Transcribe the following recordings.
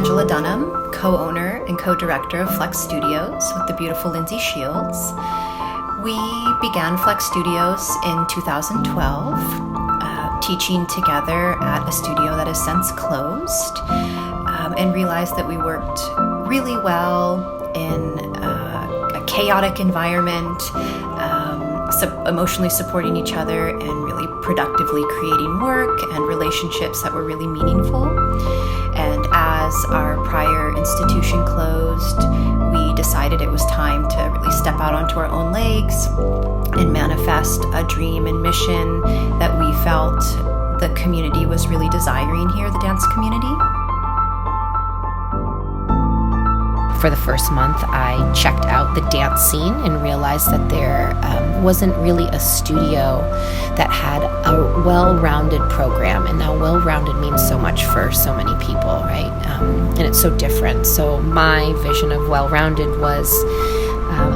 Angela Dunham, co-owner and co-director of Flex Studios with the beautiful Lindsey Shields. We began Flex Studios in 2012, teaching together at a studio that has since closed, and realized that we worked really well in a chaotic environment, emotionally supporting each other and really productively creating work and relationships that were really meaningful. And as our prior institution closed, we decided it was time to really step out onto our own legs and manifest a dream and mission that we felt the community was really desiring here, the dance community. For the first month, I checked out the dance scene and realized that there wasn't really a studio that had a well-rounded program. And now well-rounded means so much for so many people, right? And it's so different. So my vision of well-rounded was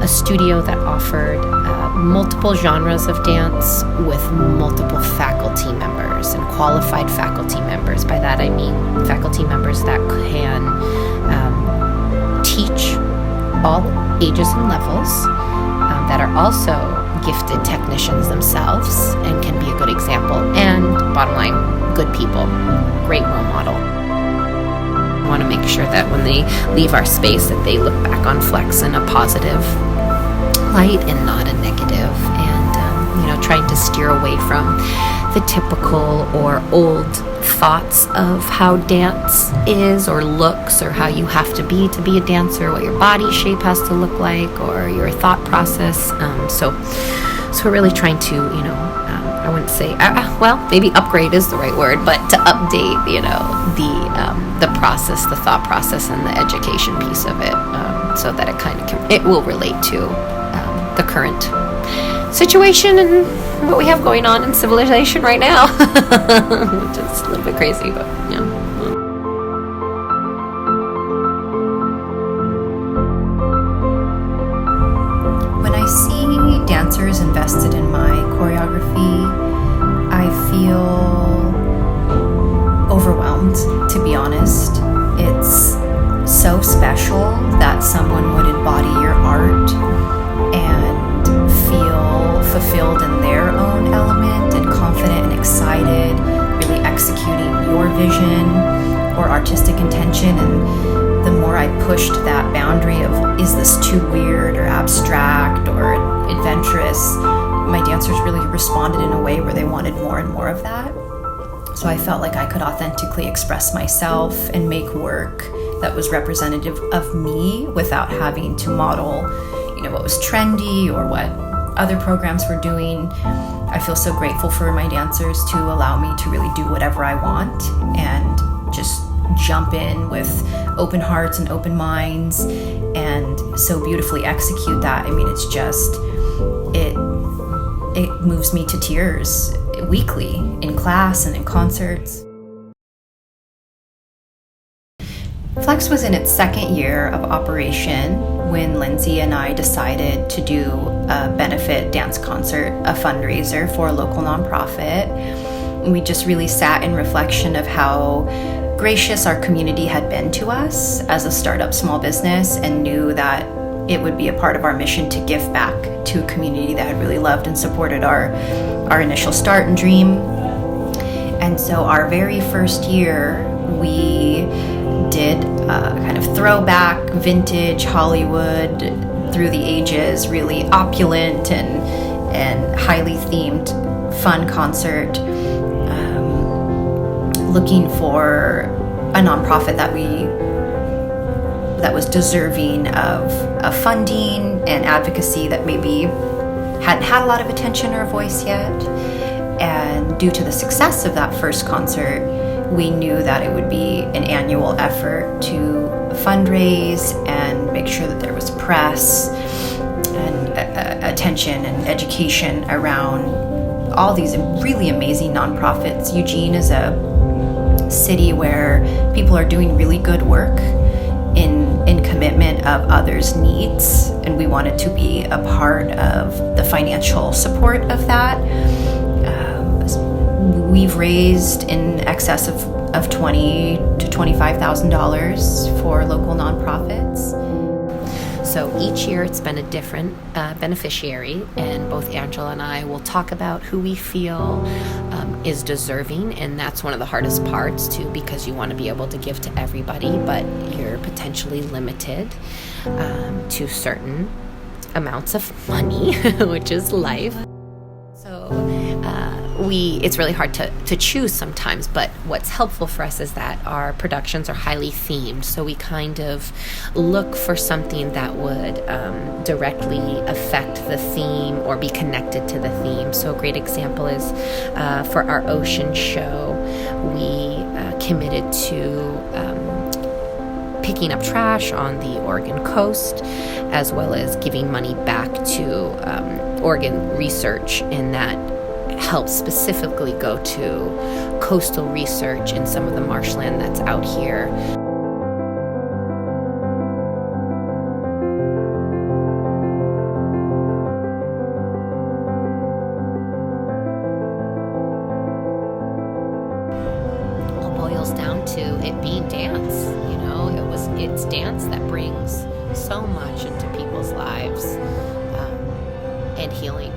a studio that offered multiple genres of dance with multiple faculty members and qualified faculty members. By that I mean faculty members that can teach all ages and levels, that are also gifted technicians themselves and can be a good example, and bottom line, good people, great role model. I want to make sure that when they leave our space that they look back on Flex in a positive light and not a negative, and trying to steer away from the typical or old thoughts of how dance is or looks, or how you have to be a dancer, what your body shape has to look like, or your thought process. So we're really trying to, I wouldn't say, maybe upgrade is the right word, but to update, the process, the thought process, and the education piece of it, so that it will relate to the current situation and what we have going on in civilization right now, which is a little bit crazy, but yeah. When I see dancers invested in my choreography, I feel overwhelmed, to be honest. It's so special that someone would embody your art and feel fulfilled in their own element and confident and excited, really executing your vision or artistic intention. And the more I pushed that boundary of, is this too weird or abstract or adventurous, my dancers really responded in a way where they wanted more and more of that. So I felt like I could authentically express myself and make work that was representative of me without having to model, what was trendy or what other programs were doing. I feel so grateful for my dancers to allow me to really do whatever I want and just jump in with open hearts and open minds and so beautifully execute that. I mean, it's just, it moves me to tears weekly in class and in concerts. Flex was in its second year of operation when Lindsey and I decided to do a benefit dance concert, a fundraiser for a local nonprofit. We just really sat in reflection of how gracious our community had been to us as a startup small business, and knew that it would be a part of our mission to give back to a community that had really loved and supported our initial start and dream. And so our very first year, we did kind of throwback, vintage Hollywood, through the ages, really opulent and highly themed, fun concert, looking for a nonprofit that was deserving of funding and advocacy that maybe hadn't had a lot of attention or voice yet. And due to the success of that first concert, we knew that it would be an annual effort to fundraise and make sure that there was press and attention and education around all these really amazing nonprofits. Eugene is a city where people are doing really good work in commitment of others' needs, and we wanted to be a part of the financial support of that. We've raised in excess of $1 of $20,000 to $25,000 for local nonprofits. So each year it's been a different beneficiary, and both Angela and I will talk about who we feel is deserving, and that's one of the hardest parts too, because you want to be able to give to everybody, but you're potentially limited to certain amounts of money, which is life. So it's really hard to choose sometimes, but what's helpful for us is that our productions are highly themed. So we kind of look for something that would directly affect the theme or be connected to the theme. So a great example is for our ocean show, we committed to picking up trash on the Oregon coast, as well as giving money back to Oregon research, and that helps specifically go to coastal research in some of the marshland that's out here. All boils down to it being dance. It's dance that brings so much into people's lives and healing.